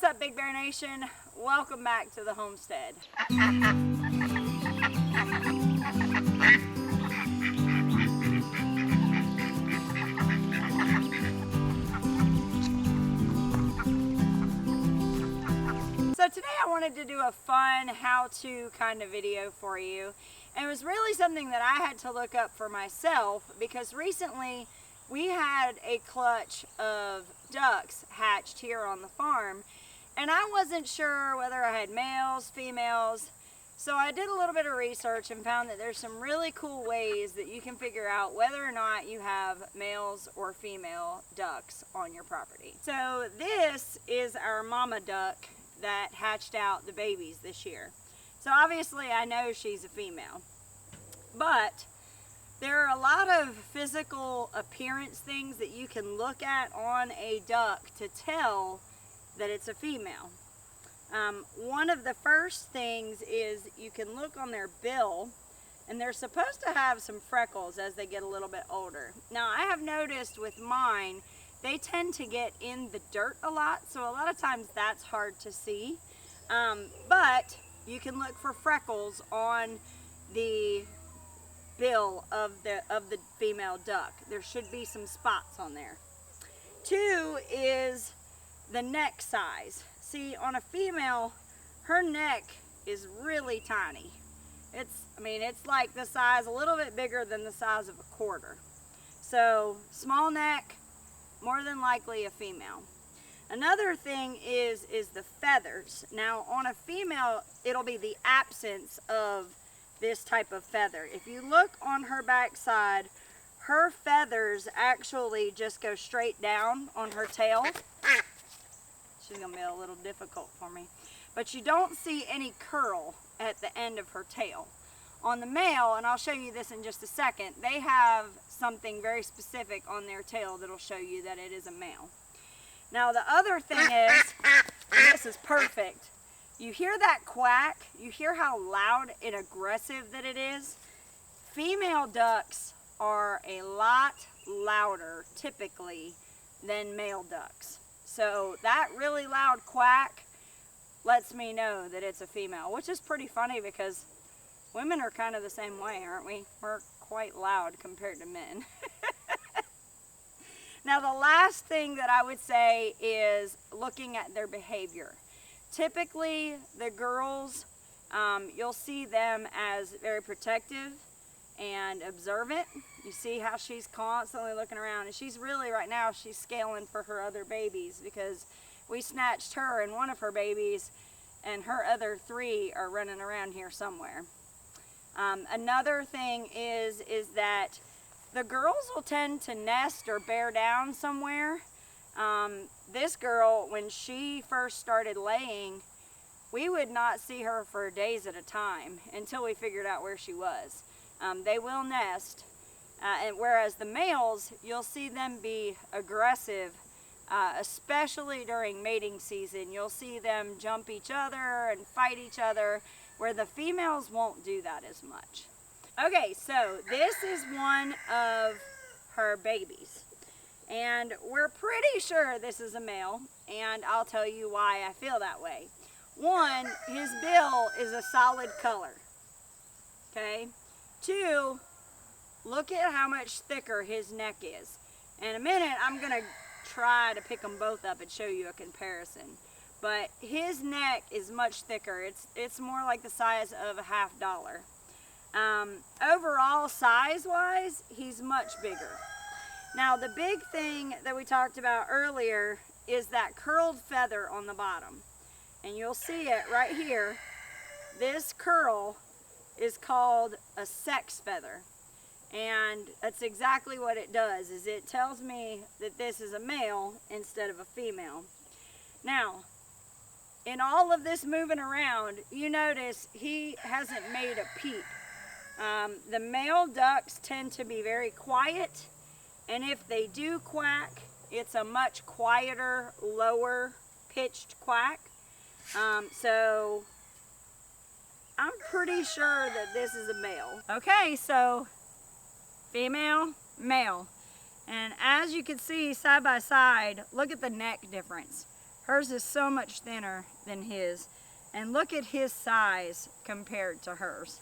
What's up, Big Bear Nation? Welcome back to the homestead. So today I wanted to do a fun how-to kind of video for you. And it was really something that I had to look up for myself because recently we had a clutch of ducks hatched here on the farm. And I wasn't sure whether I had males, females. So I did a little bit of research and found that there's some really cool ways that you can figure out whether or not you have males or female ducks on your property. So this is our mama duck that hatched out the babies this year. So obviously I know she's a female, but there are a lot of physical appearance things that you can look at on a duck to tell that it's a female. One of the first things is you can look on their bill, and they're supposed to have some freckles as they get a little bit older. Now I have noticed with mine, they tend to get in the dirt a lot, so a lot of times that's hard to see. But you can look for freckles on the bill of the female duck. There should be some spots on there. Two is the neck size. See, on a female, her neck is really tiny. It's like the size, a little bit bigger than the size of a quarter. So small neck, more than likely a female. Another thing is the feathers. Now on a female, it'll be the absence of this type of feather. If you look on her backside, her feathers actually just go straight down on her tail. She's gonna be a little difficult for me. But you don't see any curl at the end of her tail. On the male, and I'll show you this in just a second, they have something very specific on their tail that'll show you that it is a male. Now the other thing is, and this is perfect, you hear that quack, you hear how loud and aggressive that it is. Female ducks are a lot louder typically than male ducks. So that really loud quack lets me know that it's a female, which is pretty funny because women are kind of the same way, aren't we? We're quite loud compared to men. Now the last thing that I would say is looking at their behavior. Typically the girls, you'll see them as very protective and observant. You see how she's constantly looking around, and she's really right now she's scaling for her other babies because we snatched her and one of her babies and her other three are running around here somewhere. Another thing is that the girls will tend to nest or bear down somewhere. This girl, when she first started laying, we would not see her for days at a time until we figured out where she was. They will nest, and whereas the males, you'll see them be aggressive, especially during mating season. You'll see them jump each other and fight each other, where the females won't do that as much. Okay, so this is one of her babies, and we're pretty sure this is a male, and I'll tell you why I feel that way. One, his bill is a solid color, okay? Two, look at how much thicker his neck is. In a minute, I'm gonna try to pick them both up and show you a comparison. But his neck is much thicker. It's more like the size of a $50. Overall, size-wise, he's much bigger. Now, the big thing that we talked about earlier is that curled feather on the bottom. And you'll see it right here. This curl is called a sex feather. And that's exactly what it does, is it tells me that this is a male instead of a female. Now, in all of this moving around, you notice he hasn't made a peep. The male ducks tend to be very quiet, and if they do quack, it's a much quieter, lower pitched quack. So I'm pretty sure that this is a male. Okay, so female, male. And as you can see side by side, look at the neck difference. Hers is so much thinner than his. And look at his size compared to hers.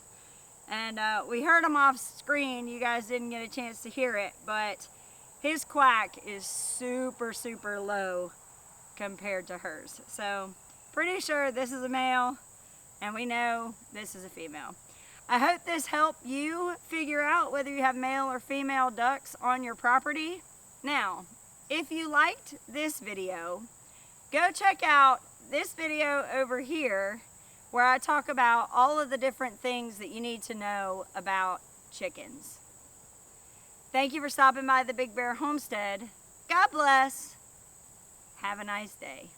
And we heard him off screen. You guys didn't get a chance to hear it, but his quack is super, super low compared to hers. So pretty sure this is a male, and we know this is a female. I hope this helped you figure out whether you have male or female ducks on your property. Now, if you liked this video, go check out this video over here where I talk about all of the different things that you need to know about chickens. Thank you for stopping by the Big Bear Homestead. God bless. Have a nice day.